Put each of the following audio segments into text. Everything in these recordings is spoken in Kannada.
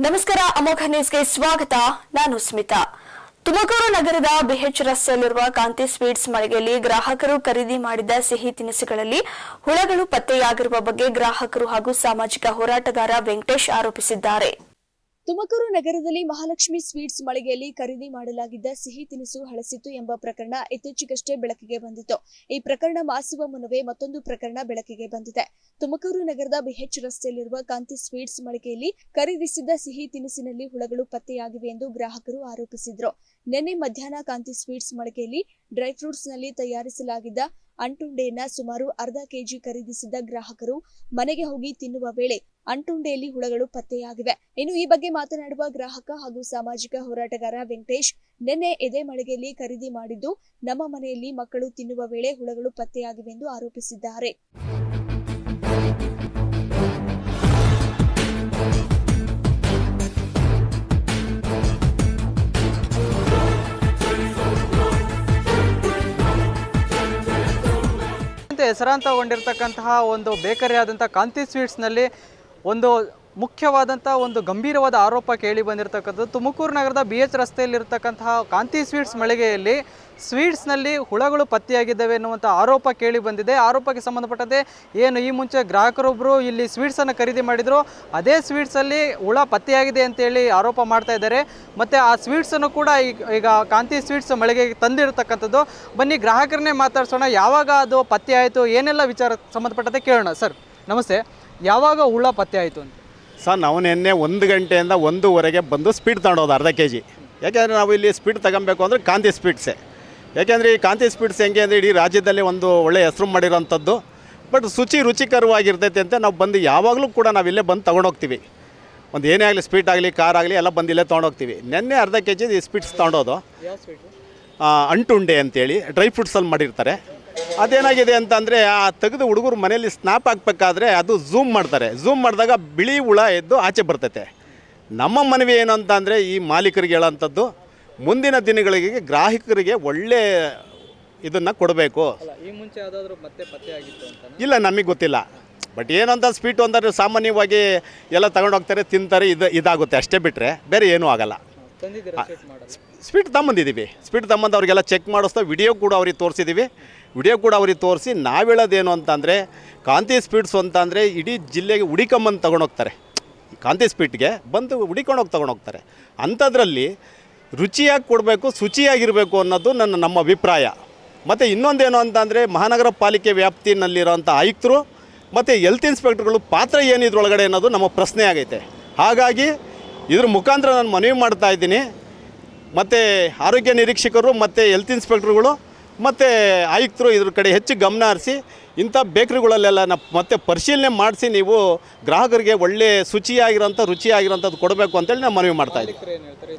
ನಮಸ್ಕಾರ ಅಮೋಘ ನ್ಯೂಸ್ಗೆ ಸ್ವಾಗತ. ನಾನು ಸ್ಮಿತಾ. ತುಮಕೂರು ನಗರದ ಬಿಎಚ್ ರಸ್ತೆಯಲ್ಲಿರುವ ಕಾಂತಿ ಸ್ವೀಟ್ಸ್ ಮಳಿಗೆಯಲ್ಲಿ ಗ್ರಾಹಕರು ಖರೀದಿ ಮಾಡಿದ ಸಿಹಿ ತಿನಿಸುಗಳಲ್ಲಿ ಹುಳಗಳು ಪತ್ತೆಯಾಗಿರುವ ಬಗ್ಗೆ ಗ್ರಾಹಕರು ಹಾಗೂ ಸಾಮಾಜಿಕ ಹೋರಾಟಗಾರ ವೆಂಕಟೇಶ್ ಆರೋಪಿಸಿದ್ದಾರೆ. ತುಮಕೂರು ನಗರದಲ್ಲಿ ಮಹಾಲಕ್ಷ್ಮಿ ಸ್ವೀಟ್ಸ್ ಮಳಿಗೆಯಲ್ಲಿ ಖರೀದಿ ಮಾಡಲಾಗಿದ್ದ ಸಿಹಿ ತಿನಿಸು ಹಳಸಿತ್ತು ಎಂಬ ಪ್ರಕರಣ ಇತ್ತೀಚೆಗಷ್ಟೇ ಬೆಳಕಿಗೆ ಬಂದಿತ್ತು. ಈ ಪ್ರಕರಣ ಮಾಸುವ ಮುನ್ನವೇ ಮತ್ತೊಂದು ಪ್ರಕರಣ ಬೆಳಕಿಗೆ ಬಂದಿದೆ. ತುಮಕೂರು ನಗರದ ಬಿಎಚ್ ರಸ್ತೆಯಲ್ಲಿರುವ ಕಾಂತಿ ಸ್ವೀಟ್ಸ್ ಮಳಿಗೆಯಲ್ಲಿ ಖರೀದಿಸಿದ್ದ ಸಿಹಿ ತಿನಿಸಿನಲ್ಲಿ ಹುಳಗಳು ಪತ್ತೆಯಾಗಿವೆ ಎಂದು ಗ್ರಾಹಕರು ಆರೋಪಿಸಿದ್ರು. ನಿನ್ನೆ ಮಧ್ಯಾಹ್ನ ಕಾಂತಿ ಸ್ವೀಟ್ಸ್ ಮಳಿಗೆಯಲ್ಲಿ ಡ್ರೈ ಫ್ರೂಟ್ಸ್ನಲ್ಲಿ ತಯಾರಿಸಲಾಗಿದ್ದ ಅಂಟುಂಡೆಯನ್ನ ಸುಮಾರು ಅರ್ಧ ಕೆಜಿ ಖರೀದಿಸಿದ್ದ ಗ್ರಾಹಕರು ಮನೆಗೆ ಹೋಗಿ ತಿನ್ನುವ ವೇಳೆ ಅಂಟುಂಡೆಯಲ್ಲಿ ಹುಳಗಳು ಪತ್ತೆಯಾಗಿವೆ. ಇನ್ನು ಈ ಬಗ್ಗೆ ಮಾತನಾಡುವ ಗ್ರಾಹಕ ಹಾಗೂ ಸಾಮಾಜಿಕ ಹೋರಾಟಗಾರ ವೆಂಕಟೇಶ್, ನಿನ್ನೆ ಇದೇ ಮಳಿಗೆಯಲ್ಲಿ ಖರೀದಿ ಮಾಡಿದ್ದು ನಮ್ಮ ಮನೆಯಲ್ಲಿ ಮಕ್ಕಳು ತಿನ್ನುವ ವೇಳೆ ಹುಳಗಳು ಪತ್ತೆಯಾಗಿವೆ ಎಂದು ಆರೋಪಿಸಿದ್ದಾರೆ. ಹೆಸರಾಂತಗೊಂಡಿರ್ತಕ್ಕಂತಹ ಒಂದು ಬೇಕರಿ ಆದಂಥ ಕಾಂತಿ ಸ್ವೀಟ್ಸ್ನಲ್ಲಿ ಒಂದು ಮುಖ್ಯವಾದಂಥ ಒಂದು ಗಂಭೀರವಾದ ಆರೋಪ ಕೇಳಿ ಬಂದಿರತಕ್ಕಂಥದ್ದು. ತುಮಕೂರು ನಗರದ BH ರಸ್ತೆಯಲ್ಲಿರ್ತಕ್ಕಂತಹ ಕಾಂತಿ ಸ್ವೀಟ್ಸ್ ಮಳಿಗೆಯಲ್ಲಿ ಸ್ವೀಟ್ಸ್ನಲ್ಲಿ ಹುಳಗಳು ಪತ್ತೆಯಾಗಿದ್ದಾವೆ ಎನ್ನುವಂಥ ಆರೋಪ ಕೇಳಿ ಬಂದಿದೆ. ಆರೋಪಕ್ಕೆ ಸಂಬಂಧಪಟ್ಟಂತೆ ಏನು ಈ ಮುಂಚೆ ಗ್ರಾಹಕರೊಬ್ಬರು ಇಲ್ಲಿ ಸ್ವೀಟ್ಸನ್ನು ಖರೀದಿ ಮಾಡಿದರು, ಅದೇ ಸ್ವೀಟ್ಸಲ್ಲಿ ಹುಳ ಪತ್ತೆಯಾಗಿದೆ ಅಂತೇಳಿ ಆರೋಪ ಮಾಡ್ತಾ ಇದ್ದಾರೆ. ಮತ್ತು ಆ ಸ್ವೀಟ್ಸನ್ನು ಕೂಡ ಈಗ ಕಾಂತಿ ಸ್ವೀಟ್ಸ್ ಮಳಿಗೆಗೆ ತಂದಿರತಕ್ಕಂಥದ್ದು. ಬನ್ನಿ ಗ್ರಾಹಕರನ್ನೇ ಮಾತಾಡ್ಸೋಣ. ಯಾವಾಗ ಅದು ಪತ್ತೆ ಆಯಿತು, ಏನೆಲ್ಲ ವಿಚಾರ ಸಂಬಂಧಪಟ್ಟಂತೆ ಕೇಳೋಣ. ಸರ್ ನಮಸ್ತೆ, ಯಾವಾಗ ಹುಳ ಪತ್ತೆ ಆಯಿತು ಅಂತ? ಸರ್, ನಾವು ನಿನ್ನೆ 1 ಗಂಟೆಯಿಂದ 1:15 ಬಂದು ಸ್ಪೀಡ್ ತಗೊಂಡೋದು ಅರ್ಧ ಕೆಜಿ. ಯಾಕೆಂದರೆ ನಾವು ಇಲ್ಲಿ ಸ್ಪೀಡ್ ತಗೊಬೇಕು ಅಂದರೆ ಕಾಂತಿ ಸ್ವೀಟ್ಸೇ. ಯಾಕೆಂದರೆ ಈ ಕಾಂತಿ ಸ್ವೀಟ್ಸ್ ಹೆಂಗೆ ಅಂದರೆ ಇಡೀ ರಾಜ್ಯದಲ್ಲಿ ಒಂದು ಒಳ್ಳೆಯ ಹೆಸರು ಮಾಡಿರೋಂಥದ್ದು. ಬಟ್ ರುಚಿಕರವಾಗಿರ್ತೈತೆ ಅಂತ ನಾವು ಬಂದು ಯಾವಾಗಲೂ ಕೂಡ ನಾವಿಲ್ಲೇ ಬಂದು ತೊಗೊಂಡೋಗ್ತೀವಿ. ಒಂದು ಏನೇ ಆಗಲಿ, ಸ್ವೀಟ್ ಆಗಲಿ, ಕಾರ್ ಆಗಲಿ, ಎಲ್ಲ ಬಂದು ಇಲ್ಲೇ ತೊಗೊಂಡೋಗ್ತೀವಿ. ನಿನ್ನೆ ಅರ್ಧ ಕೆಜಿ ಸ್ವೀಟ್ಸ್ ತೊಗೊಂಡೋದು. ಅಂಟುಂಡೆ ಅಂತೇಳಿ ಡ್ರೈ ಫ್ರೂಟ್ಸಲ್ಲಿ ಮಾಡಿರ್ತಾರೆ. ಅದೇನಾಗಿದೆ ಅಂತಂದರೆ ಆ ತೆಗೆದು ಹುಡುಗರು ಮನೆಯಲ್ಲಿ ಸ್ನ್ಯಾಪ್ ಹಾಕಬೇಕಾದ್ರೆ ಅದು ಝೂಮ್ ಮಾಡ್ತಾರೆ. ಝೂಮ್ ಮಾಡಿದಾಗ ಬಿಳಿ ಹುಳ ಎದ್ದು ಆಚೆ ಬರ್ತೈತೆ. ನಮ್ಮ ಮನವಿ ಏನು ಅಂತಂದರೆ ಈ ಮಾಲೀಕರಿಗೆ ಹೇಳೋಂಥದ್ದು, ಮುಂದಿನ ದಿನಗಳಿಗೆ ಗ್ರಾಹಕರಿಗೆ ಒಳ್ಳೆ ಇದನ್ನು ಕೊಡಬೇಕು. ಈ ಮುಂಚೆ ಯಾವುದಾದ್ರೂ ಮತ್ತೆ ಪತ್ತೆ ಆಗಿತ್ತು ಅಂತ? ಇಲ್ಲ, ನಮಗೆ ಗೊತ್ತಿಲ್ಲ. ಬಟ್ ಏನಂತ ಸ್ವೀಟು ಅಂದರೆ ಸಾಮಾನ್ಯವಾಗಿ ಎಲ್ಲ ತಗೊಂಡೋಗ್ತಾರೆ, ತಿಂತಾರೆ, ಇದಾಗುತ್ತೆ ಅಷ್ಟೇ, ಬಿಟ್ಟರೆ ಬೇರೆ ಏನೂ ಆಗಲ್ಲ. ಸ್ವೀಟ್ ತಗೊಂಬಂದಿದ್ದೀವಿ. ಸ್ವೀಟ್ ತಗೊಂಬಂದು ಅವ್ರಿಗೆಲ್ಲ ಚೆಕ್ ಮಾಡಿಸ್ತಾ ವಿಡಿಯೋ ಕೂಡ ಅವ್ರಿಗೆ ತೋರಿಸಿದ್ದೀವಿ. ವಿಡಿಯೋ ಕೂಡ ಅವ್ರಿಗೆ ತೋರಿಸಿ ನಾವು ಹೇಳೋದೇನು ಅಂತಂದರೆ, ಕಾಂತಿ ಸ್ವೀಟ್ಸು ಅಂತಂದರೆ ಇಡೀ ಜಿಲ್ಲೆಗೆ ಹುಡಿಕೊಂಬಂದು ತೊಗೊಂಡೋಗ್ತಾರೆ. ಕಾಂತಿ ಸ್ವೀಟ್ಗೆ ಬಂದು ಹುಡಿಕೊಂಡೋಗಿ ತೊಗೊಂಡೋಗ್ತಾರೆ. ಅಂಥದ್ರಲ್ಲಿ ರುಚಿಯಾಗಿ ಕೊಡಬೇಕು, ಶುಚಿಯಾಗಿರಬೇಕು ಅನ್ನೋದು ನಮ್ಮ ಅಭಿಪ್ರಾಯ. ಮತ್ತು ಇನ್ನೊಂದೇನು ಅಂತಂದರೆ, ಮಹಾನಗರ ಪಾಲಿಕೆ ವ್ಯಾಪ್ತಿನಲ್ಲಿರೋಂಥ ಆಯುಕ್ತರು ಮತ್ತು ಹೆಲ್ತ್ ಇನ್ಸ್ಪೆಕ್ಟರ್ಗಳು ಪಾತ್ರ ಏನಿದ್ರೊಳಗಡೆ ಅನ್ನೋದು ನಮ್ಮ ಪ್ರಶ್ನೆ ಆಗೈತೆ. ಹಾಗಾಗಿ ಇದ್ರ ಮುಖಾಂತರ ನಾನು ಮನವಿ ಮಾಡ್ತಾಯಿದ್ದೀನಿ. ಮತ್ತು ಆರೋಗ್ಯ ನಿರೀಕ್ಷಕರು ಮತ್ತು ಹೆಲ್ತ್ ಇನ್ಸ್ಪೆಕ್ಟರ್ಗಳು ಮತ್ತು ಆಯುಕ್ತರು ಇದ್ರ ಕಡೆ ಹೆಚ್ಚು ಗಮನ ಹರಿಸಿ ಇಂಥ ಬೇಕ್ರಿಗಳಲ್ಲೆಲ್ಲ ಮತ್ತೆ ಪರಿಶೀಲನೆ ಮಾಡಿಸಿ ನೀವು ಗ್ರಾಹಕರಿಗೆ ಒಳ್ಳೆ ಶುಚಿಯಾಗಿರೋಂಥ ರುಚಿಯಾಗಿರೋಂಥದ್ದು ಕೊಡಬೇಕು ಅಂತೇಳಿ ನಾನು ಮನವಿ ಮಾಡ್ತಾಯಿದ್ದೀನಿ.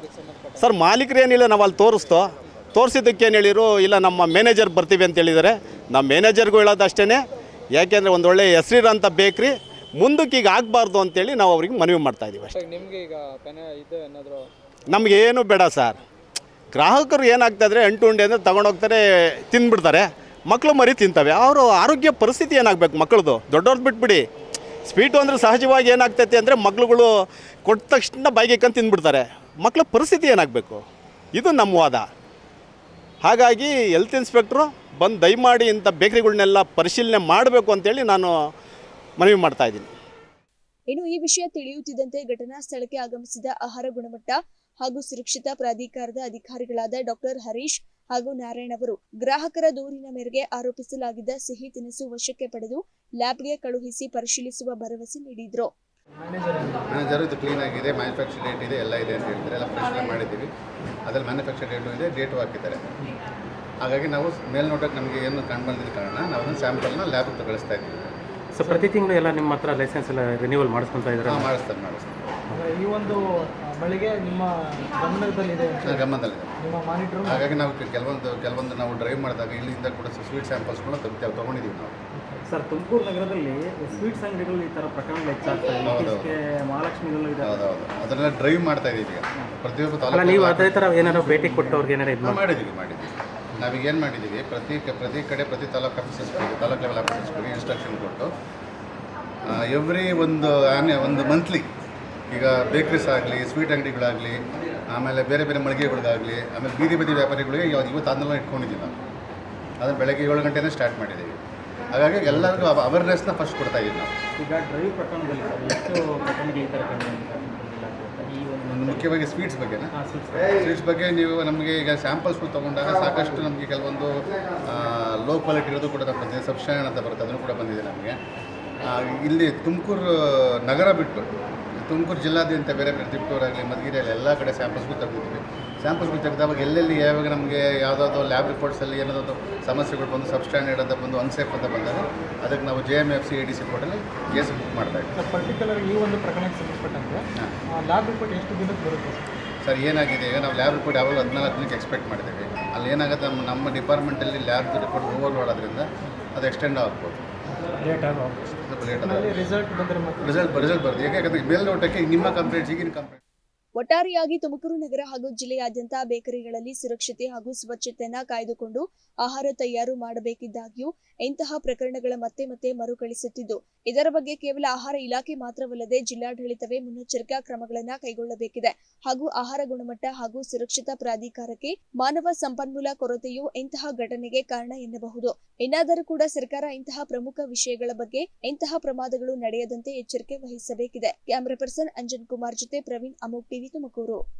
ಸರ್, ಮಾಲೀಕರು ಏನಿಲ್ಲ, ನಾವು ಅಲ್ಲಿ ತೋರಿಸಿದ್ದಕ್ಕೇನು ಹೇಳಿರು, ಇಲ್ಲ ನಮ್ಮ ಮ್ಯಾನೇಜರ್ ಬರ್ತೀವಿ ಅಂತ ಹೇಳಿದ್ದಾರೆ. ನಮ್ಮ ಮ್ಯಾನೇಜರ್ಗೂ ಹೇಳೋದು ಅಷ್ಟೇ. ಯಾಕೆಂದರೆ ಒಂದು ಒಳ್ಳೆ ಹೆಸರಿರೋಂಥ ಬೇಕ್ರಿ ಮುಂದಕ್ಕೆ ಈಗ ಆಗಬಾರ್ದು ಅಂತೇಳಿ ನಾವು ಅವ್ರಿಗೆ ಮನವಿ ಮಾಡ್ತಾಯಿದ್ದೀವಿ ಅಷ್ಟೇ. ನಿಮಗೆ ಈಗ ಏನಾದರೂ ನಮಗೇನು ಬೇಡ ಸರ್. ಗ್ರಾಹಕರು ಏನಾಗ್ತಾಯಿದ್ರೆ ಅಂಟುಂಡೆ ಅಂದರೆ ತೊಗೊಂಡೋಗ್ತಾರೆ, ತಿಂದ್ಬಿಡ್ತಾರೆ, ಮಕ್ಕಳು ಮರಿ ತಿಂತವೆ. ಅವರು ಆರೋಗ್ಯ ಪರಿಸ್ಥಿತಿ ಏನಾಗಬೇಕು ಮಕ್ಕಳದು? ದೊಡ್ಡವ್ರದ್ದು ಬಿಟ್ಬಿಡಿ. ಸ್ವೀಟು ಅಂದರೆ ಸಹಜವಾಗಿ ಏನಾಗ್ತೈತೆ ಅಂದರೆ ಮಕ್ಳುಗಳು ಕೊಟ್ಟ ತಕ್ಷಣ ಬಾಯಿಗೆ ತಿಂದ್ಬಿಡ್ತಾರೆ. ಮಕ್ಕಳ ಪರಿಸ್ಥಿತಿ ಏನಾಗಬೇಕು? ಇದು ನಮ್ಮ ವಾದ. ಹಾಗಾಗಿ ಹೆಲ್ತ್ ಇನ್ಸ್ಪೆಕ್ಟ್ರು ಬಂದು ದಯಮಾಡಿ ಇಂಥ ಬೇಕ್ರಿಗಳನ್ನೆಲ್ಲ ಪರಿಶೀಲನೆ ಮಾಡಬೇಕು ಅಂತೇಳಿ ನಾನು ಮನವಿ ಮಾಡ್ತಾಯಿದ್ದೀನಿ. ಇನ್ನು ಈ ವಿಷಯ ತಿಳಿಯುತ್ತಿದ್ದಂತೆ ಘಟನಾ ಸ್ಥಳಕ್ಕೆ ಆಗಮಿಸಿದ ಆಹಾರ ಗುಣಮಟ್ಟ ಹಾಗೂ ಸುರಕ್ಷತಾ ಪ್ರಾಧಿಕಾರದ ಅಧಿಕಾರಿಗಳಾದ ಡಾಕ್ಟರ್ ಹರೀಶ್ ಹಾಗೂ ನಾರಾಯಣ್ ಅವರು ಗ್ರಾಹಕರ ದೂರಿನ ಮೇರೆಗೆ ಆರೋಪಿಸಲಾಗಿದ್ದ ಸಿಹಿ ತಿನಿಸು ವಶಕ್ಕೆ ಪಡೆದು ಲ್ಯಾಬ್ಗೆ ಕಳುಹಿಸಿ ಪರಿಶೀಲಿಸುವ ಭರವಸೆ ನೀಡಿದ್ರು. ಮ್ಯಾನೇಜರ್ ಇದು ಕ್ಲೀನ್ ಆಗಿದೆ, ಮ್ಯಾನುಫ್ಯಾಕ್ಚರ್ ಡೇಟ್ ಇದೆ, ಎಲ್ಲ ಇದೆ ಅಂತ ಹೇಳ್ತಾರೆ. ಎಲ್ಲ ಪರಿಶೀಲನೆ ಮಾಡಿದ್ದೀವಿ. ಅದರಲ್ಲಿ ಮ್ಯಾನುಫ್ಯಾಕ್ಚರ್ ಡೇಟು ಇದೆ, ಡೇಟು ಹಾಕಿದ್ದಾರೆ. ಹಾಗಾಗಿ ನಾವು ಮೇಲ್ನೋಟಕ್ಕೆ ನಮಗೆ ಏನು ಕಂಡುಬಂದಿದ್ದ ಕಾರಣ ನಾವು ಅದನ್ನು ಸ್ಯಾಂಪಲ್ನ ಲ್ಯಾಬ್ಗೆ ಕಳಿಸ್ತಾ ಇದ್ದೀವಿ. ಸೊ ಪ್ರತಿ ತಿಂಗಳು ಎಲ್ಲ ನಿಮ್ಮ ಹತ್ರ ಲೈಸೆನ್ಸ್ ಎಲ್ಲ ರಿನ್ಯೂವಲ್ ಮಾಡಿಸ್ಕೊತಾ ಇದ್ದಾರೆ? ಮಾಡಿಸ್ತಾರೆ. ಈ ಒಂದು ಮಳಿಗೆ ನಿಮ್ಮ ಗಮನದಲ್ಲಿದೆ? ಗಮನದಲ್ಲಿದೆ. ನಿಮ್ಮ ಮಾನಿಟರ್. ಹಾಗಾಗಿ ನಾವು ಕೆಲವೊಂದು ನಾವು ಡ್ರೈವ್ ಮಾಡಿದಾಗ ಇಲ್ಲಿಂದ ಕೂಡ ಸ್ವೀಟ್ ಸ್ಯಾಂಪಲ್ಸ್ಗಳನ್ನ ತೊಗೊಂಡಿದ್ದೀವಿ ನಾವು. ಸರ್, ತುಮಕೂರು ನಗರದಲ್ಲಿ ಸ್ವೀಟ್ಸ್ ಅಂಗಡಿಗಳು ಈ ಥರ ಪ್ರಕರಣಗಳು ಹೆಚ್ಚಾಗ್ತಾ ಇದೆ. ಮಹಾಲಕ್ಷ್ಮಿಗಳು ಇದೆ. ಹೌದು, ಅದನ್ನೆಲ್ಲ ಡ್ರೈವ್ ಮಾಡ್ತಾ ಇದ್ದೀವಿ ಈಗ. ಪ್ರತಿಯೊಬ್ಬ ತಾಲೂಕು ನೀವು ಅದೇ ಥರ ಏನಾದ್ರು ಭೇಟಿ ಕೊಟ್ಟವ್ರಿಗೆ ಏನಾರು ಇದು ಮಾಡಿದ್ದೀವಿ. ನಾವೀಗೇನು ಮಾಡಿದ್ದೀವಿ, ಪ್ರತಿ ಕಡೆ ಪ್ರತಿ ತಾಲೂಕು ಆಫೀಸಸ್ಗಳಿಗೆ, ತಾಲೂಕು ಲೆವೆಲ್ ಆಫೀಸಸ್ಗಳಿಗೆ ಇನ್ಸ್ಟ್ರಕ್ಷನ್ ಕೊಟ್ಟು ಎವ್ರಿ ಒಂದು ಮಂತ್ಲಿ ಈಗ ಬೇಕ್ರೀಸ್ ಆಗಲಿ, ಸ್ವೀಟ್ ಅಂಗಡಿಗಳಾಗಲಿ, ಆಮೇಲೆ ಬೇರೆ ಬೇರೆ ಮಳಿಗೆಗಳಿಗಾಗಲಿ, ಆಮೇಲೆ ಬೀದಿ ಬದಿ ವ್ಯಾಪಾರಿಗಳಿಗೆ ಇವತ್ತು ಆಂದೋಲನ ಇಟ್ಕೊಂಡಿದ್ದೀವಿ ನಾವು. ಅದನ್ನು ಬೆಳಗ್ಗೆ 7 ಗಂಟೆನೇ ಸ್ಟಾರ್ಟ್ ಮಾಡಿದ್ದೀವಿ. ಹಾಗಾಗಿ ಎಲ್ಲರಿಗೂ ಅವೇರ್ನೆಸ್ನ ಫಸ್ಟ್ ಕೊಡ್ತಾ ಇದ್ದೀವಿ ನಾವು. ಈಗ ಡ್ರೈವ್ ಪ್ರಕರಣದಲ್ಲಿ ಸರ್ ಎಷ್ಟು ಪ್ರಕರಣಗಳು ಈ ಥರ ಕಂಡು ಈ ಒಂದು ಮುಖ್ಯವಾಗಿ ಸ್ವೀಟ್ಸ್ ಬಗ್ಗೆನಾ? ಸ್ವೀಟ್ಸ್ ಸ್ವೀಟ್ಸ್ ಬಗ್ಗೆ ನೀವು ನಮಗೆ ಈಗ ಸ್ಯಾಂಪಲ್ಸ್ಗಳು ತೊಗೊಂಡಾಗ ಸಾಕಷ್ಟು ನಮಗೆ ಕೆಲವೊಂದು ಲೋ ಕ್ವಾಲಿಟಿ ಇರೋದು ಕೂಡ ಬಂದಿದೆ. ಸಬ್ಸ್ಟ್ಯಾನ್ ಅಂತ ಬರುತ್ತೆ, ಅದನ್ನು ಕೂಡ ಬಂದಿದೆ ನಮಗೆ. ಇಲ್ಲಿ ತುಮಕೂರು ನಗರ ಬಿಟ್ಟು ತುಮಕೂರು ಜಿಲ್ಲಾದ್ಯಂತ ಬೇರೆ ಬೇರೆ ತಿಪ್ಟೂರಾಗಲಿ, ಮಧುಗಿರಿಯಲ್ಲಿ ಎಲ್ಲ ಕಡೆ ಸ್ಯಾಂಪಲ್ಸ್ಗಳು ತೆಗೆದಿದ್ದೀವಿ. ಸ್ಯಾಂಪಲ್ಸ್ಗಳು ತೆಗೆದಾಗ ಎಲ್ಲೆಲ್ಲಿ ಯಾವಾಗ ನಮಗೆ ಯಾವುದಾದ್ರು ಲ್ಯಾಬ್ ರಿಪೋರ್ಟ್ಸಲ್ಲಿ ಏನಾದರೂ ಸಮಸ್ಯೆಗಳು ಬಂದು ಸಬ್ಸ್ಟ್ಯಾಂಡರ್ಡ್ ಅಂತ ಬಂದು ಅನ್ಸೇಫ್ ಅಂತ ಬಂದಾಗ ಅದಕ್ಕೆ ನಾವು JMFC ADC ಕೋರ್ಟಲ್ಲಿ ಕೇಸ್ ಬುಕ್ ಮಾಡ್ತಾ ಇದ್ದೀವಿ. ಪರ್ಟಿಕ್ಯುಲರ್ ಈ ಒಂದು ಪ್ರಕರಣಕ್ಕೆ ಸಂಬಂಧಪಟ್ಟಂತೆ ಲ್ಯಾಬ್ ರಿಪೋರ್ಟ್ ಎಷ್ಟು ದಿನಕ್ಕೆ ಬರುತ್ತೆ ಸರ್? ಏನಾಗಿದೆ ಈಗ ನಾವು ಲ್ಯಾಬ್ ರಿಪೋರ್ಟ್ ಯಾವಾಗ 14 ದಿನಕ್ಕೆ ಎಕ್ಸ್ಪೆಕ್ಟ್ ಮಾಡಿದ್ದೀವಿ. ಅಲ್ಲಿ ಏನಾಗುತ್ತೆ, ನಮ್ಮ ಡಿಪಾರ್ಟ್ಮೆಂಟಲ್ಲಿ ಲ್ಯಾಬ್ ರಿಪೋರ್ಟ್ ಓವರ್ಲೋಡ್ ಆದ್ರಿಂದ ಅದು ಎಕ್ಸ್ಟೆಂಡ್ ಆಗ್ಬೋದು, ಲೇಟ್ ಆಗುತ್ತೆ. ಸ್ವಲ್ಪ ಲೇಟ್ ಆಗುತ್ತೆ. ರಿಸಲ್ಟ್ ಬಂದರೆ ಮತ್ತೆ ರಿಸಲ್ಟ್ ಬರುತ್ತೆ. ಯಾಕಂದರೆ ಮೇಲ್ನೋಟಕ್ಕೆ ನಿಮ್ಮ ಕಂಪ್ಲೇಂಟ್ಸ್ ಈಗಿನ ಕಂಪ್ಲೇಂಟ್. ಒಟ್ಟಾರೆಯಾಗಿ ತುಮಕೂರು ನಗರ ಹಾಗೂ ಜಿಲ್ಲೆಯಾದ್ಯಂತ ಬೇಕರಿಗಳಲ್ಲಿ ಸುರಕ್ಷತೆ ಹಾಗೂ ಸ್ವಚ್ಛತೆಯನ್ನ ಕಾಯ್ದುಕೊಂಡು ಆಹಾರ ತಯಾರು ಮಾಡಬೇಕಿದ್ದಾಗ್ಯೂ ಇಂತಹ ಪ್ರಕರಣಗಳ ಮತ್ತೆ ಮತ್ತೆ ಮರುಕಳಿಸುತ್ತಿದ್ದು, ಇದರ ಬಗ್ಗೆ ಕೇವಲ ಆಹಾರ ಇಲಾಖೆ ಮಾತ್ರವಲ್ಲದೆ ಜಿಲ್ಲಾಡಳಿತವೇ ಮುನ್ನೆಚ್ಚರಿಕಾ ಕ್ರಮಗಳನ್ನು ಕೈಗೊಳ್ಳಬೇಕಿದೆ ಹಾಗೂ ಆಹಾರ ಗುಣಮಟ್ಟ ಹಾಗೂ ಸುರಕ್ಷತಾ ಪ್ರಾಧಿಕಾರಕ್ಕೆ ಮಾನವ ಸಂಪನ್ಮೂಲ ಕೊರತೆಯು ಇಂತಹ ಘಟನೆಗೆ ಕಾರಣ ಎನ್ನಬಹುದು. ಇನ್ನಾದರೂ ಕೂಡ ಸರ್ಕಾರ ಇಂತಹ ಪ್ರಮುಖ ವಿಷಯಗಳ ಬಗ್ಗೆ ಇಂತಹ ಪ್ರಮಾದಗಳು ನಡೆಯದಂತೆ ಎಚ್ಚರಿಕೆ ವಹಿಸಬೇಕಿದೆ. ಕ್ಯಾಮರಾ ಪರ್ಸನ್ ಅಂಜನ್ ಕುಮಾರ್ ಜೊತೆ ಪ್ರವೀಣ್, ಅಮೋಕ್ ಟಿವಿ, ತುಮಕೂರು.